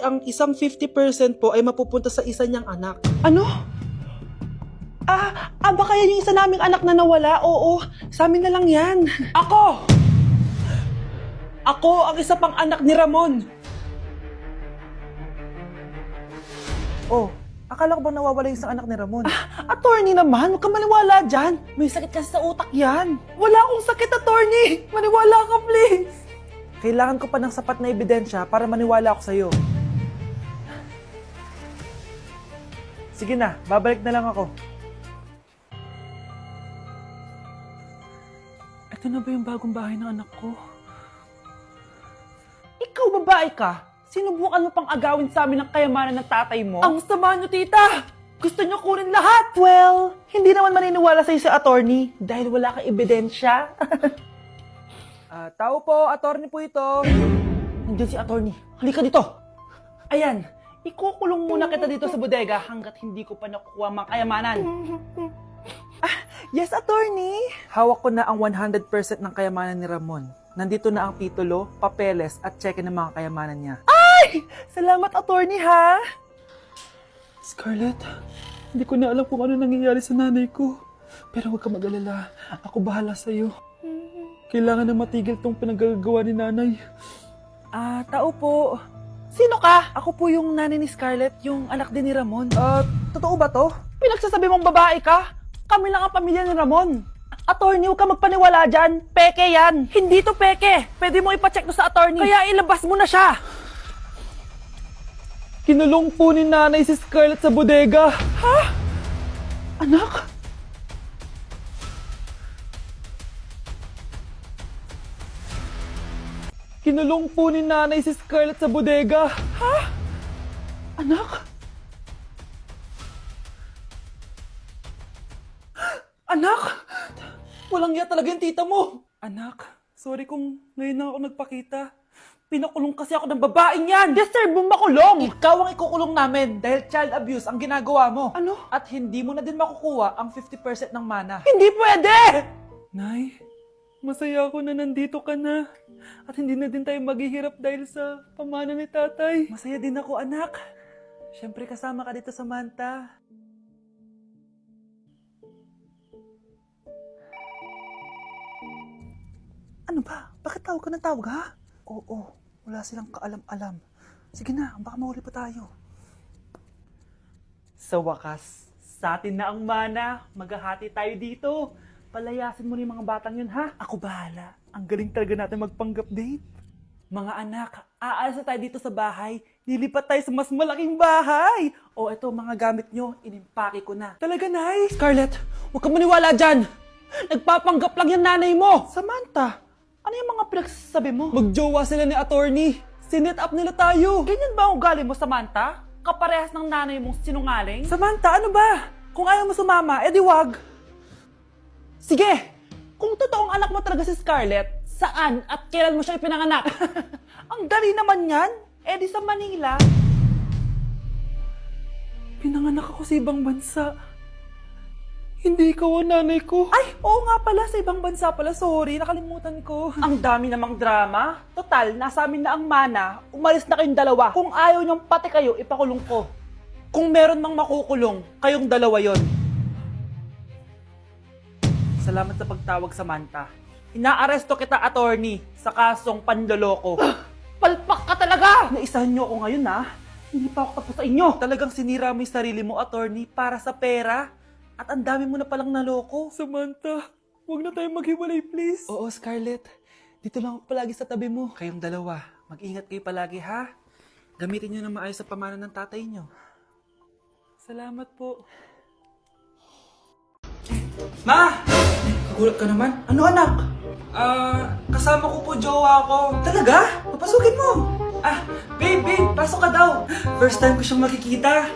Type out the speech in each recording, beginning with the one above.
Ang isang 50% po ay mapupunta sa isa niyang anak. Ano? Baka yan yung isa naming anak na nawala? Oo, sa amin na lang yan. Ako! Ako ang isa pang anak ni Ramon. Oh, akala ko ba nawawala yung isang anak ni Ramon? Attorney naman, huwag ka maniwala dyan. May sakit kasi sa utak yan. Wala akong sakit, attorney. Maniwala ka, please. Kailangan ko pa ng sapat na ebidensya para maniwala ako sa'yo. Sige na, babalik na lang ako. Ito na ba yung bagong bahay ng anak ko? Ikaw, babae ka? Sinubukan mo pang agawin sa amin ng kayamanan ng tatay mo? Ang sama nyo, tita! Gusto nyo kunin lahat! Well, hindi naman maniniwala sa'yo si attorney dahil wala kang ebidensya. Tao po, attorney po ito. Nandiyan si attorney. Halika dito! Ayan, ikukulong muna kita dito sa bodega hanggat hindi ko pa nakukuha mga kayamanan. Yes, attorney! Hawak ko na ang 100% ng kayamanan ni Ramon. Nandito na ang titulo, papeles at cheque ng mga kayamanan niya. Ay! Salamat, attorney, ha? Scarlett, hindi ko na alam kung ano nangyayari sa nanay ko. Pero huwag ka mag-alala. Ako bahala sa'yo. Kailangan na matigil tong pinagagawa ni nanay. Tao po. Sino ka? Ako po yung nanay ni Scarlett, yung anak din ni Ramon. Totoo ba to? Pinagsasabi mong babae ka? Kami lang ang pamilya ni Ramon. Attorney, huwag ka magpaniwala dyan. Peke yan. Hindi to peke. Pwede mo ipacheck to sa attorney. Kaya ilabas mo na siya. Kinulong po ni nanay si Scarlett sa bodega. Ha? Anak? Kinulong po ni nanay si Scarlett sa bodega. Ha? Anak? Anak? Walang iya talaga yung tita mo. Anak, sorry kung ngayon na ako nagpakita. Pinakulong kasi ako ng babaeng yan. Deserve mong makulong. Ikaw ang ikukulong namin dahil child abuse ang ginagawa mo. Ano? At hindi mo na din makukuha ang 50% ng mana. Hindi pwede! Nay, masaya ako na nandito ka na. At hindi na din tayo maghihirap dahil sa pamana ni tatay. Masaya din ako, anak. Siyempre kasama ka dito sa Manta. Ano ba? Bakit tawag ka ng tawag, ha? Oo, wala silang kaalam-alam. Sige na, baka mahuli pa tayo. Sa wakas, sa atin na ang mana. Maghahati tayo dito. Palayasin mo na yung mga batang yun, ha? Ako bahala. Ang galing talaga natin magpanggap date. Mga anak, aalis na tayo dito sa bahay. Lilipat tayo sa mas malaking bahay. O eto, mga gamit nyo, inimpake ko na. Talaga, Nay? Scarlett, huwag kang maniwala dyan. Nagpapanggap lang yung nanay mo. Samantha, ano yung mga pinagsasabi mo? Magjowa sila ni attorney. Sinet up nila tayo. Ganyan ba ang ugali mo, Samantha? Kaparehas ng nanay mong sinungaling? Samantha, ano ba? Kung ayaw mo sumama, edi wag. Sige! Kung totoong anak mo talaga si Scarlett, saan at kailan mo siya ipinanganak? Ang dali naman yan. Eh di sa Manila. Pinanganak ako sa ibang bansa. Hindi ikaw ang nanay ko. Ay, oo nga pala, sa ibang bansa pala. Sorry, nakalimutan ko. Ang dami namang drama. Total, nasa amin na ang mana. Umalis na kayong dalawa. Kung ayaw niyong pati kayo, ipakulong ko. Kung meron mang makukulong, kayong dalawa yon. Salamat sa pagtawag, Samantha. Inaaresto kita, attorney, sa kasong panloloko. Palpak ka talaga! Naisahan niyo ako ngayon, ha? Hindi pa ako tapos sa inyo. Talagang sinira mo yung sarili mo, attorney, para sa pera. At ang dami mo na palang naloko. Samantha, huwag na tayo maghiwalay, please. Oo, Scarlett. Dito lang ako palagi sa tabi mo. Kayong dalawa, mag-ingat kayo palagi, ha? Gamitin nyo na maayos sa pamana ng tatay nyo. Salamat po. Ma! Nagulat ka naman? Ano, anak? Kasama ko po jowa ko. Talaga? Papasukin mo. Babe, pasok ka daw. First time ko siyang makikita.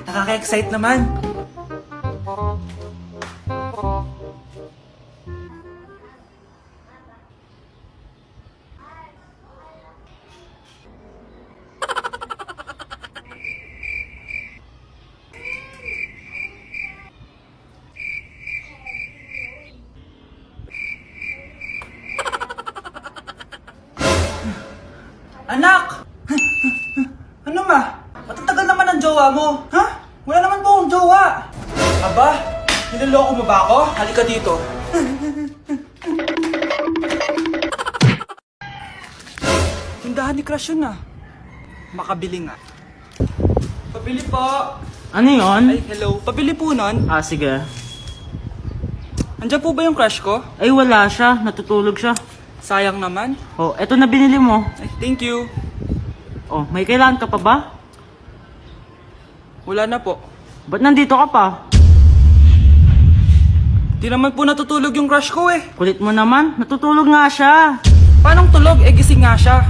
Nakaka-excite naman. Anak! Ano ma? Matatagal naman ang jowa mo. Ha? Wala naman po akong jowa. Aba, niloloko mo ba ako? Halika dito. Tindahan ni Crush yun ah. Makabili nga. Pabili po. Ano yon? Ay, hello. Pabili po nun. Ah, sige. Andiyan po ba yung crush ko? Ay, wala siya. Natutulog siya. Sayang naman. Oh, eto na binili mo. Ay, thank you. Oh, may kailangan ka pa ba? Wala na po. Ba't nandito ka pa? Di naman po natutulog yung crush ko eh. Kulit mo naman. Natutulog nga siya. Paanong tulog? Eh, gising nga siya.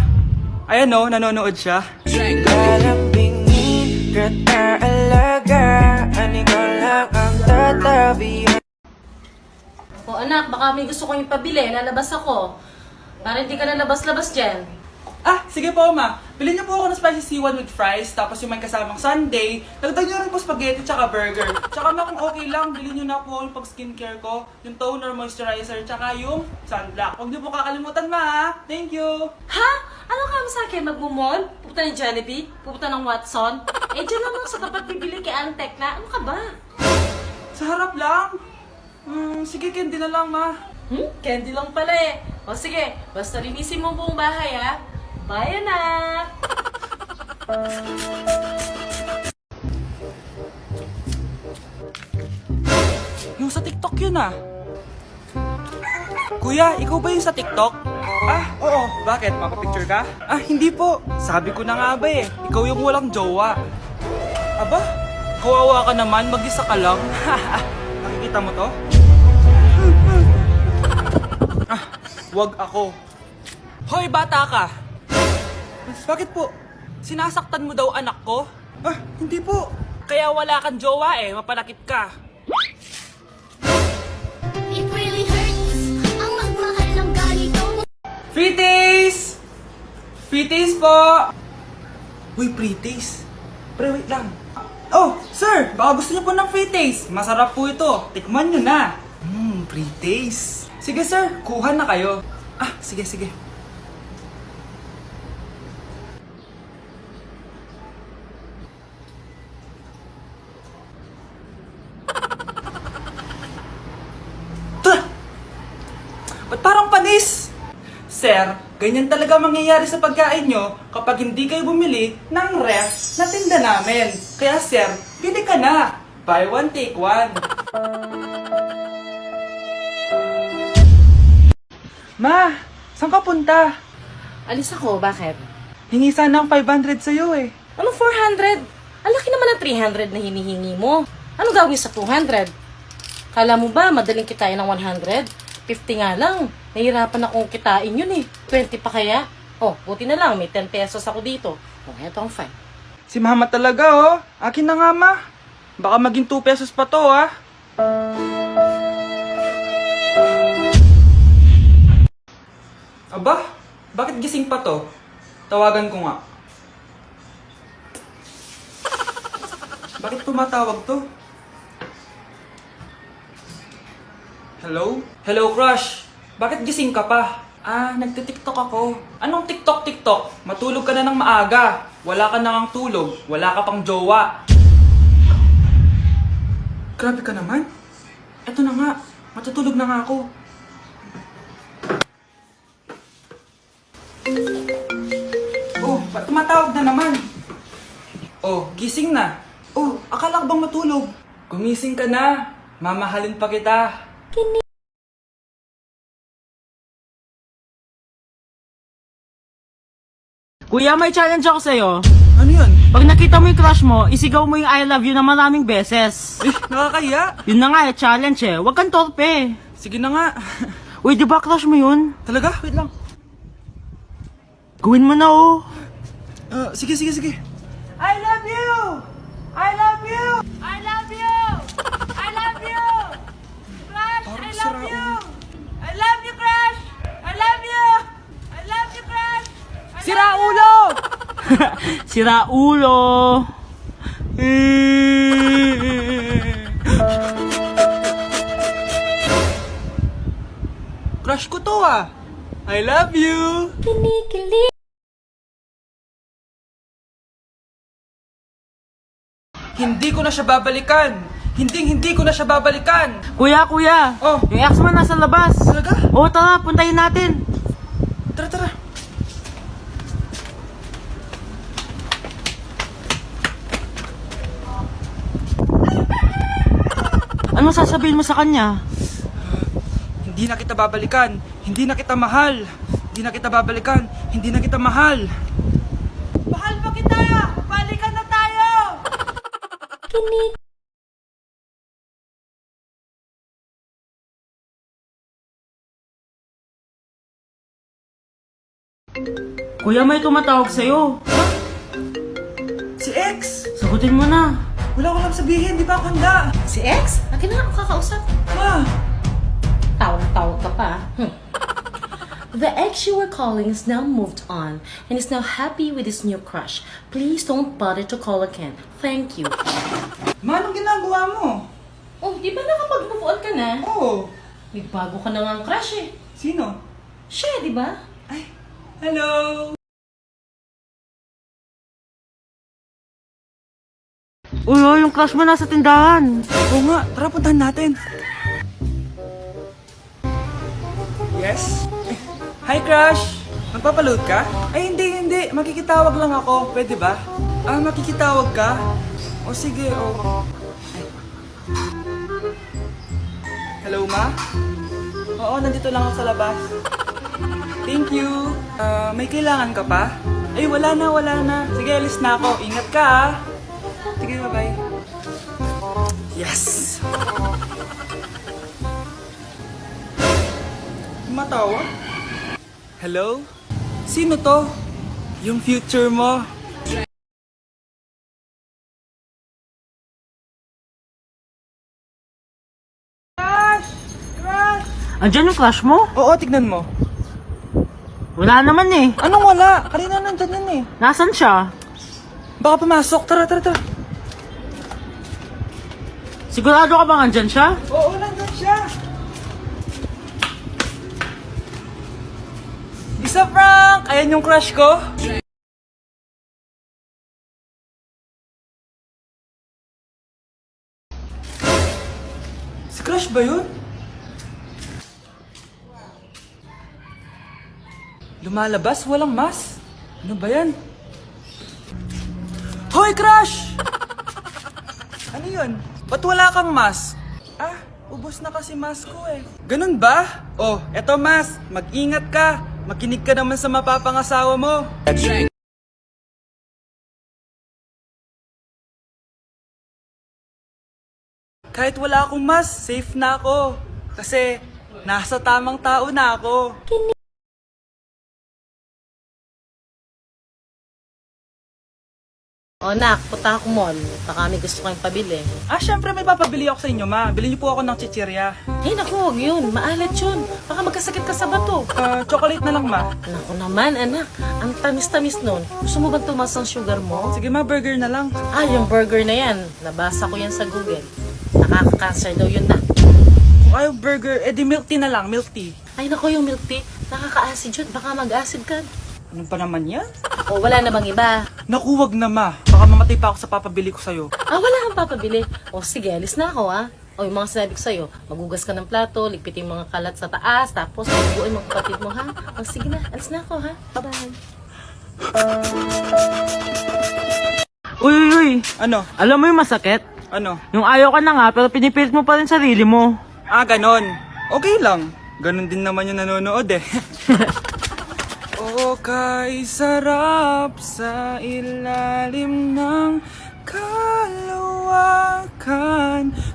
Ayan o, nanonood siya. Kalambingin, kataalaga, ikaw lang ang tatabihan. O anak, baka may gusto kong ipabili, lalabas ako. Para hindi ka na labas-labas dyan. Ah, sige po ma. Bilhin niyo po ako ng spicy seaweed with fries, tapos yung may kasamang sundae. Dagdag niyo rin po spaghetti tsaka burger. Tsaka ma, kung okay lang, bilhin niyo na po yung pag skincare ko, yung toner, moisturizer, tsaka yung sunblock. Huwag niyo po kakalimutan ma ha. Thank you. Ha? Ano ka sa akin? Magmumall? Pupunta ng Jollibee? Pupunta ng Watson? Eh, dyan lang sa tapat bibili kay Antec na. Ano ka ba? Sa harap lang. Sige, candy na lang ma. Candy lang pala eh. O sige, basta linisin mo buong bahay ha. Bye, anak! Yung sa TikTok yun ah. Kuya, ikaw ba yung sa TikTok? Ah, oo. Bakit? Mapapicture ka? Ah, hindi po. Sabi ko na nga ba eh. Ikaw yung walang jowa. Aba, kawawa ka naman. Mag-isa ka lang. Nakikita mo to? Ah, wag ako. Hoy, bata ka! Bakit po? Sinasaktan mo daw anak ko? Ah, hindi po. Kaya wala kang jowa eh. Mapalakit ka. It really hurts ang magmahal ng ganito. Free taste! Free taste po! Uy, free taste. Pre, wait lang. Oh, sir! Baka gusto niyo po ng free taste. Masarap po ito. Tikman niyo na. Free taste. Sige, sir. Kuha na kayo. Ah, sige, sige. Tah! Ba't parang panis? Sir, ganyan talaga mangyayari sa pagkain nyo kapag hindi kayo bumili ng ref na tinda namin. Kaya sir, bili ka na. Buy one, take one. Ma, saan ka punta? Alis ako, bakit? Hingi sana ang 500 sa'yo eh. Ano 400? Ang laki naman ng 300 na hinihingi mo. Ano gawin sa 200? Kala mo ba madaling kitain ng 100? 50 nga lang. Nahihirapan akong kitain yun eh. 20 pa kaya? Oh, buti na lang. May 10 pesos ako dito. Oh, eto ang 5. Si mama talaga oh. Akin na nga ma. Baka maging 2 pesos pa to ah. Aba, bakit gising pa to? Tawagan ko nga. Bakit tumatawag to? Hello? Hello, crush. Bakit gising ka pa? Ah, nagtitiktok ako. Anong tiktok-tiktok? Matulog ka na ng maaga. Wala ka na ngang tulog. Wala ka pang jowa. Grabe ka naman. Eto na nga. Matutulog na nga ako. Oh, ba't tumatawag na naman? Oh, gising na. Oh, akala ko bang matulog? Gumising ka na. Mamahalin pa kita. Kuya, may challenge ako sa'yo. Ano yun? Pag nakita mo yung crush mo, isigaw mo yung I love you na maraming beses. Eh, nakakahiya. Yun na nga eh, challenge eh. Huwag kang torpe. Sige na nga. Uy, di ba crush mo yun? Talaga? Wait lang. Gawin mo na oh. Sige, sige, sige. I love you! I love you! I love you! I love you! Crush, I love you! I love you, Crush! I love you! I love you, Crush! Sira ulo! Sira ulo! Crush ko to ah. I love you! Kinikilig. Hindi ko na siya babalikan. Hindi ko na siya babalikan. Kuya! Oh. Yung ex mo nasa labas. Talaga? Oo, tara, puntayin natin. Tara. Ano sasabihin mo sa kanya? Hindi na kita babalikan. Hindi na kita mahal. Hindi na kita babalikan. Hindi na kita mahal. Mahal pa kita! Balikan na tayo! Kuya, may tumatawag sa'yo. Si X! Sagutin mo na. Wala ko lang sabihin. Di ba ako handa? Si X? Akin na ako kakausap. Ma! Tawag ka pa. The ex you were calling is now moved on and is now happy with his new crush. Please don't bother to call again. Thank you. Ma, anong ginagawa mo? Oh, di ba nakapag-move on ka na? Oo. May bago ka na ngang crush eh. Sino? Siya, di ba? Ay, hello! Uy, yung crush mo nasa tindahan. Oo nga, tara puntahan natin. Yes? Hi, Crush! Magpapaload ka? Ay, hindi. Makikitawag lang ako. Pwede ba? Makikitawag ka? O sige, o. Hello, Ma? Oo, nandito lang ako sa labas. Thank you. May kailangan ka pa? Ay, wala na. Sige, alis na ako. Ingat ka, ha? Sige, bye-bye. Yes! Matawa? Hello? Sino to? Yung future mo. Andyan yung crush mo? Oo, tignan mo. Wala naman eh. Anong wala? Kanina nandyan yan eh. Nasaan siya? Baka pumasok. Tara. Sigurado ka bang andyan siya? Oo, nandyan siya. Isa Frank! Ayan yung crush ko. Si crush ba yun? Lumalabas, walang mas. Ano ba yan? Hoy, crush! Ano yun? Ba't wala kang mas? Ubos na kasi mas ko eh. Ganun ba? Oh, eto mas. Mag-ingat ka. Makinig ka naman sa mapapangasawa mo. Kahit wala akong mas, safe na ako. Kasi nasa tamang tao na ako. O nak, punta ako mall. Baka may gusto kayong pabili. Syempre may papabili ako sa inyo, ma. Bilhin niyo po ako ng chichirya. Eh naku, huwag yun. Maalat yun. Baka magkasakit ka sa bato. Chocolate na lang, ma. Naku naman, anak. Ang tamis-tamis nun. Gusto mo bang tumas ang sugar mo? Sige, ma, burger na lang. Yung burger na yan. Nabasa ko yan sa Google. Nakaka-cancer daw yun na. Kung ayaw burger, edi milk tea na lang, milk tea. Ay naku, yung milk tea. Nakaka-acid yun. Baka mag-acid ka. Ano pa naman yan? O wala na bang iba? Naku, wag na, ma. Baka mamatay pa ako sa papabili ko sa'yo. Wala kang papabili. O sige, alis na ako O yung mga sinabi ko sa'yo, magugas ka ng plato, ligpitin yung mga kalat sa taas, tapos mabubuin mga kapatid mo, ha? O sige na, alis na ako, ha? Bye-bye. Uy. Ano? Alam mo yung masakit? Ano? Yung ayaw ka na nga, pero pinipilit mo pa rin sarili mo. Ganon. Okay lang. Ganon din naman yung nanonood eh. O kay sarap sa ilalim ng kalawakan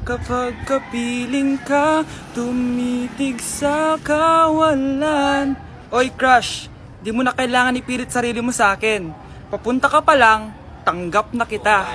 kapag kapiling ka tumitig sa kawalan. Oy crush, di mo na kailangan ipilit sarili mo sa akin. Papunta ka pa lang, tanggap na kita.